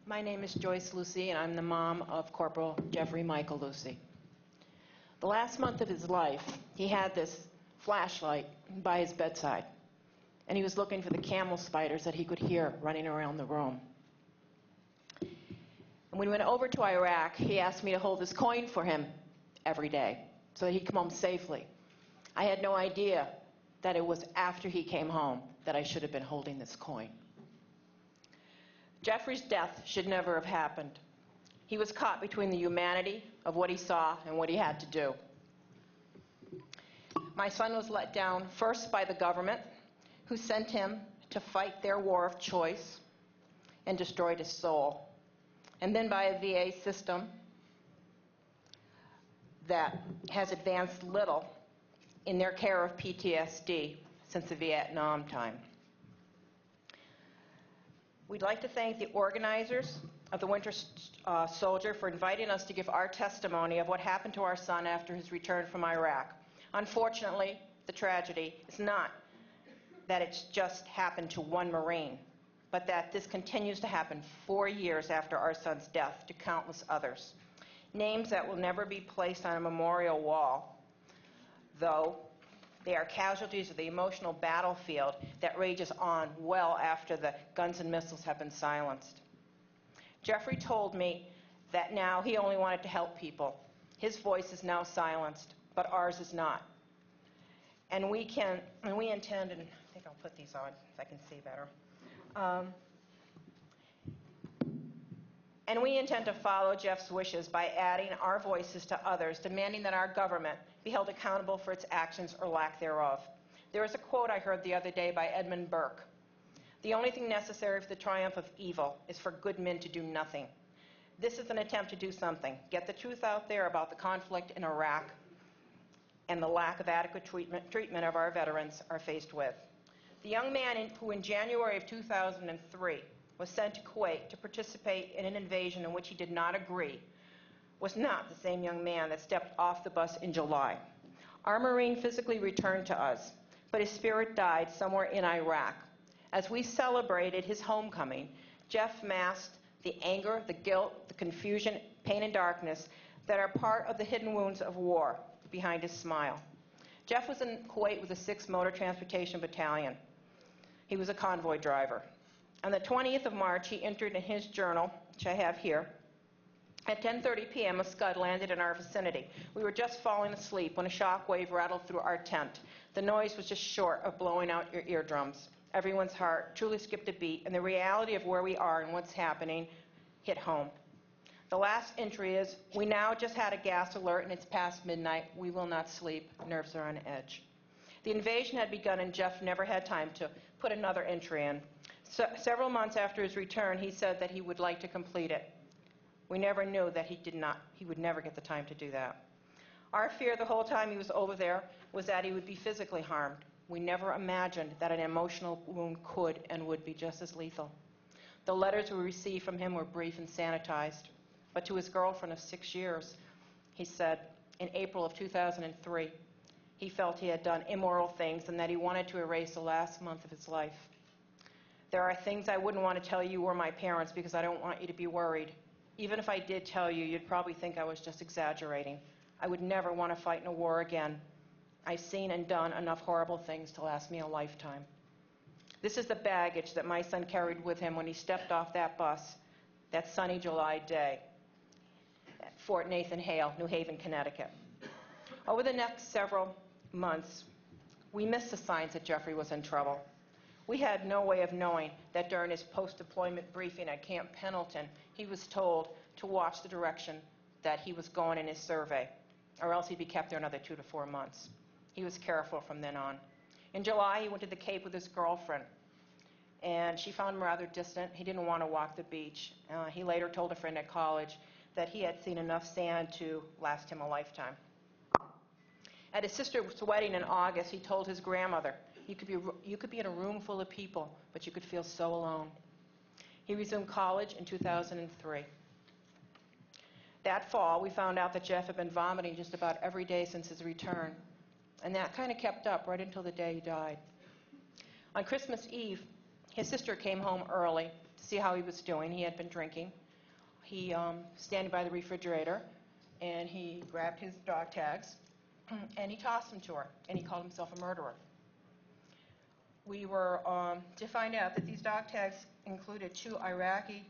My name is Joyce Lucey, and I'm the mom of Corporal Jeffrey Michael Lucey. The last month of his life, he had this flashlight by his bedside, and he was looking for the camel spiders that he could hear running around the room. And when we went over to Iraq, he asked me to hold this coin for him every day so that he'd come home safely. I had no idea that it was after he came home that I should have been holding this coin. Jeffrey's death should never have happened. He was caught between the humanity of what he saw and what he had to do. My son was let down first by the government, who sent him to fight their war of choice and destroyed his soul, and then by a VA system that has advanced little in their care of PTSD since the Vietnam time. We'd like to thank the organizers of the Winter Soldier for inviting us to give our testimony of what happened to our son after his return from Iraq. Unfortunately, the tragedy is not that it's just happened to one Marine, but that this continues to happen 4 years after our son's death to countless others. Names that will never be placed on a memorial wall, though they are casualties of the emotional battlefield that rages on well after the guns and missiles have been silenced. Jeffrey told me that now he only wanted to help people. His voice is now silenced, but ours is not. And we intend, and I think I'll put these on if I can see better. And we intend to follow Jeff's wishes by adding our voices to others, demanding that our government be held accountable for its actions or lack thereof. There is a quote I heard the other day by Edmund Burke. The only thing necessary for the triumph of evil is for good men to do nothing. This is an attempt to do something, get the truth out there about the conflict in Iraq and the lack of adequate treatment of our veterans are faced with. The young man who in January of 2003 was sent to Kuwait to participate in an invasion in which he did not agree was not the same young man that stepped off the bus in July. Our Marine physically returned to us, but his spirit died somewhere in Iraq. As we celebrated his homecoming, Jeff masked the anger, the guilt, the confusion, pain, and darkness that are part of the hidden wounds of war behind his smile. Jeff was in Kuwait with the 6th Motor Transportation Battalion. He was a convoy driver. On the 20th of March, he entered in his journal, which I have here, at 10:30 p.m., a Scud landed in our vicinity. We were just falling asleep when a shock wave rattled through our tent. The noise was just short of blowing out your eardrums. Everyone's heart truly skipped a beat, and the reality of where we are and what's happening hit home. The last entry is, we now just had a gas alert and it's past midnight. We will not sleep. Nerves are on edge. The invasion had begun and Jeff never had time to put another entry in. Several months after his return, he said that he would like to complete it. We never knew that he would never get the time to do that. Our fear the whole time he was over there was that he would be physically harmed. We never imagined that an emotional wound could and would be just as lethal. The letters we received from him were brief and sanitized. But to his girlfriend of 6 years, he said, in April of 2003, he felt he had done immoral things and that he wanted to erase the last month of his life. There are things I wouldn't want to tell you or my parents because I don't want you to be worried. Even if I did tell you, you'd probably think I was just exaggerating. I would never want to fight in a war again. I've seen and done enough horrible things to last me a lifetime. This is the baggage that my son carried with him when he stepped off that bus that sunny July day at Fort Nathan Hale, New Haven, Connecticut. Over the next several months, we missed the signs that Jeffrey was in trouble. We had no way of knowing that during his post-deployment briefing at Camp Pendleton, he was told to watch the direction that he was going in his survey, or else he'd be kept there another 2 to 4 months. He was careful from then on. In July, he went to the Cape with his girlfriend, and she found him rather distant. He didn't want to walk the beach. He later told a friend at college that he had seen enough sand to last him a lifetime. At his sister's wedding in August, he told his grandmother, you could be in a room full of people, but you could feel so alone. He resumed college in 2003. That fall, we found out that Jeff had been vomiting just about every day since his return, and that kind of kept up right until the day he died. On Christmas Eve, his sister came home early, to see how he was doing. He had been drinking. He standing by the refrigerator, and he grabbed his dog tags, and he tossed them to her, and he called himself a murderer. We were to find out that these dog tags included 2 Iraqi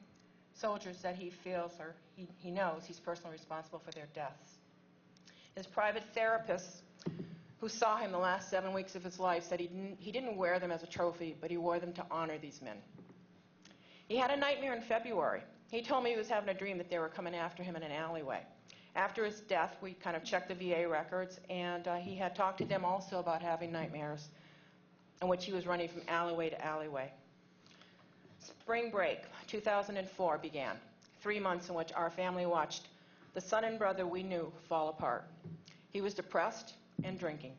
soldiers that he feels, or he knows, he's personally responsible for their deaths. His private therapist, who saw him the last 7 weeks of his life, said he didn't wear them as a trophy, but he wore them to honor these men. He had a nightmare in February. He told me he was having a dream that they were coming after him in an alleyway. After his death, we kind of checked the VA records, and he had talked to them also about having nightmares in which he was running from alleyway to alleyway. Spring break 2004 began, 3 months in which our family watched the son and brother we knew fall apart. He was depressed and drinking.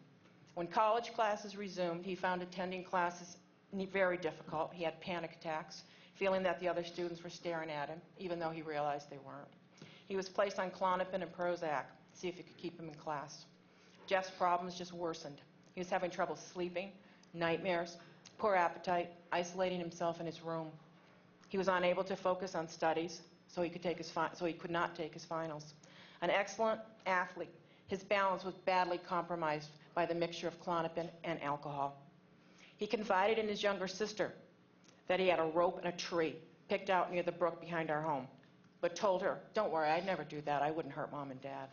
When college classes resumed, he found attending classes very difficult. He had panic attacks, feeling that the other students were staring at him, even though he realized they weren't. He was placed on Klonopin and Prozac to see if it could keep him in class. Jeff's problems just worsened. He was having trouble sleeping, nightmares, poor appetite, isolating himself in his room. He was unable to focus on studies, so he could not take his finals. An excellent athlete, his balance was badly compromised by the mixture of Klonopin and alcohol. He confided in his younger sister that he had a rope and a tree picked out near the brook behind our home, but told her, "Don't worry, I'd never do that. I wouldn't hurt Mom and Dad."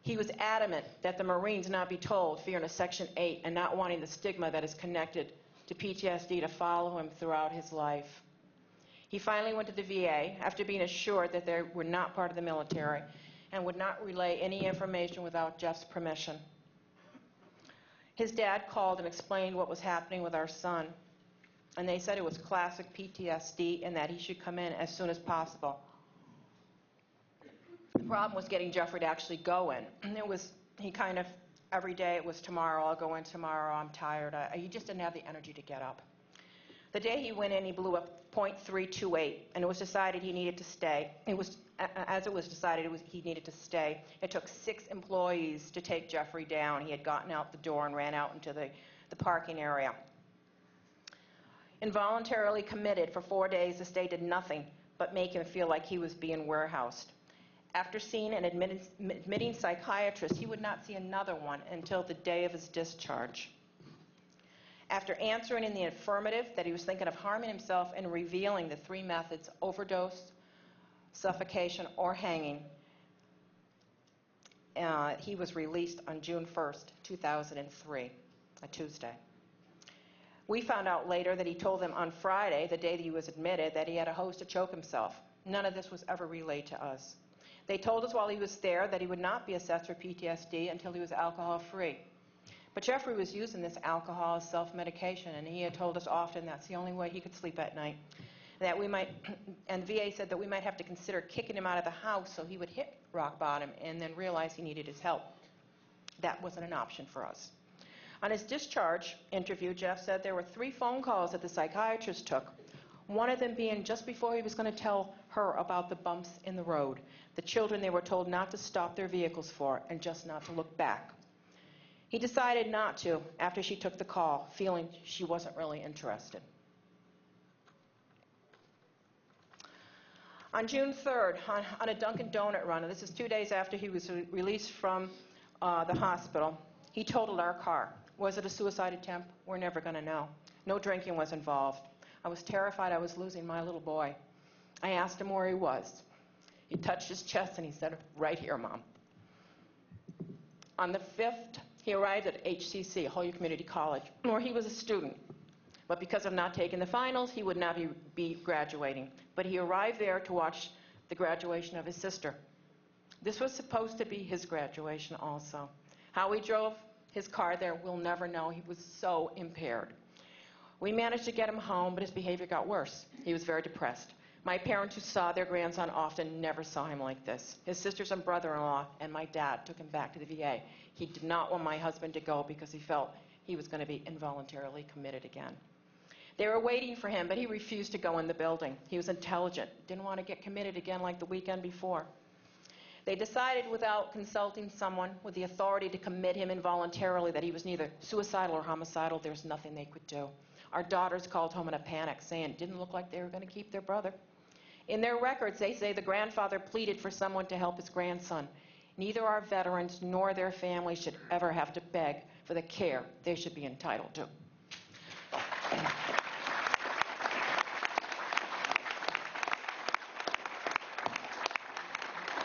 He was adamant that the Marines not be told, fearing a Section 8 and not wanting the stigma that is connected to PTSD to follow him throughout his life. He finally went to the VA after being assured that they were not part of the military and would not relay any information without Jeff's permission. His dad called and explained what was happening with our son, and they said it was classic PTSD and that he should come in as soon as possible. The problem was getting Jeffrey to actually go in. Every day it was tomorrow, I'll go in tomorrow, I'm tired. He just didn't have the energy to get up. The day he went in, he blew a .328, and it was decided he needed to stay. As it was decided, he needed to stay. It took 6 employees to take Jeffrey down. He had gotten out the door and ran out into the parking area. Involuntarily committed for 4 days, the state did nothing but make him feel like he was being warehoused. After seeing an admitting psychiatrist, he would not see another one until the day of his discharge. After answering in the affirmative that he was thinking of harming himself and revealing the 3 methods, overdose, suffocation, or hanging, he was released on June 1st, 2003, a Tuesday. We found out later that he told them on Friday, the day that he was admitted, that he had a hose to choke himself. None of this was ever relayed to us. They told us while he was there that he would not be assessed for PTSD until he was alcohol-free. But Jeffrey was using this alcohol as self-medication, and he had told us often that's the only way he could sleep at night. And VA said that we might have to consider kicking him out of the house so he would hit rock bottom and then realize he needed his help. That wasn't an option for us. On his discharge interview, Jeff said there were 3 phone calls that the psychiatrist took, one of them being just before he was going to tell her about the bumps in the road, the children they were told not to stop their vehicles for, and just not to look back. He decided not to after she took the call, feeling she wasn't really interested. On June 3rd, on a Dunkin' Donut run, and this is 2 days after he was released from the hospital, he totaled our car. Was it a suicide attempt? We're never going to know. No drinking was involved. I was terrified I was losing my little boy. I asked him where he was. He touched his chest and he said, "Right here, Mom." On the 5th, he arrived at HCC, Holyoke Community College, where he was a student. But because of not taking the finals, he would not be graduating. But he arrived there to watch the graduation of his sister. This was supposed to be his graduation also. How he drove his car there, we'll never know. He was so impaired. We managed to get him home, but his behavior got worse. He was very depressed. My parents, who saw their grandson often, never saw him like this. His sisters and brother-in-law and my dad took him back to the VA. He did not want my husband to go because he felt he was going to be involuntarily committed again. They were waiting for him, but he refused to go in the building. He was intelligent, didn't want to get committed again like the weekend before. They decided, without consulting someone with the authority to commit him involuntarily, that he was neither suicidal or homicidal. There's nothing they could do. Our daughters called home in a panic, saying it didn't look like they were going to keep their brother. In their records, they say the grandfather pleaded for someone to help his grandson. Neither our veterans nor their families should ever have to beg for the care they should be entitled to.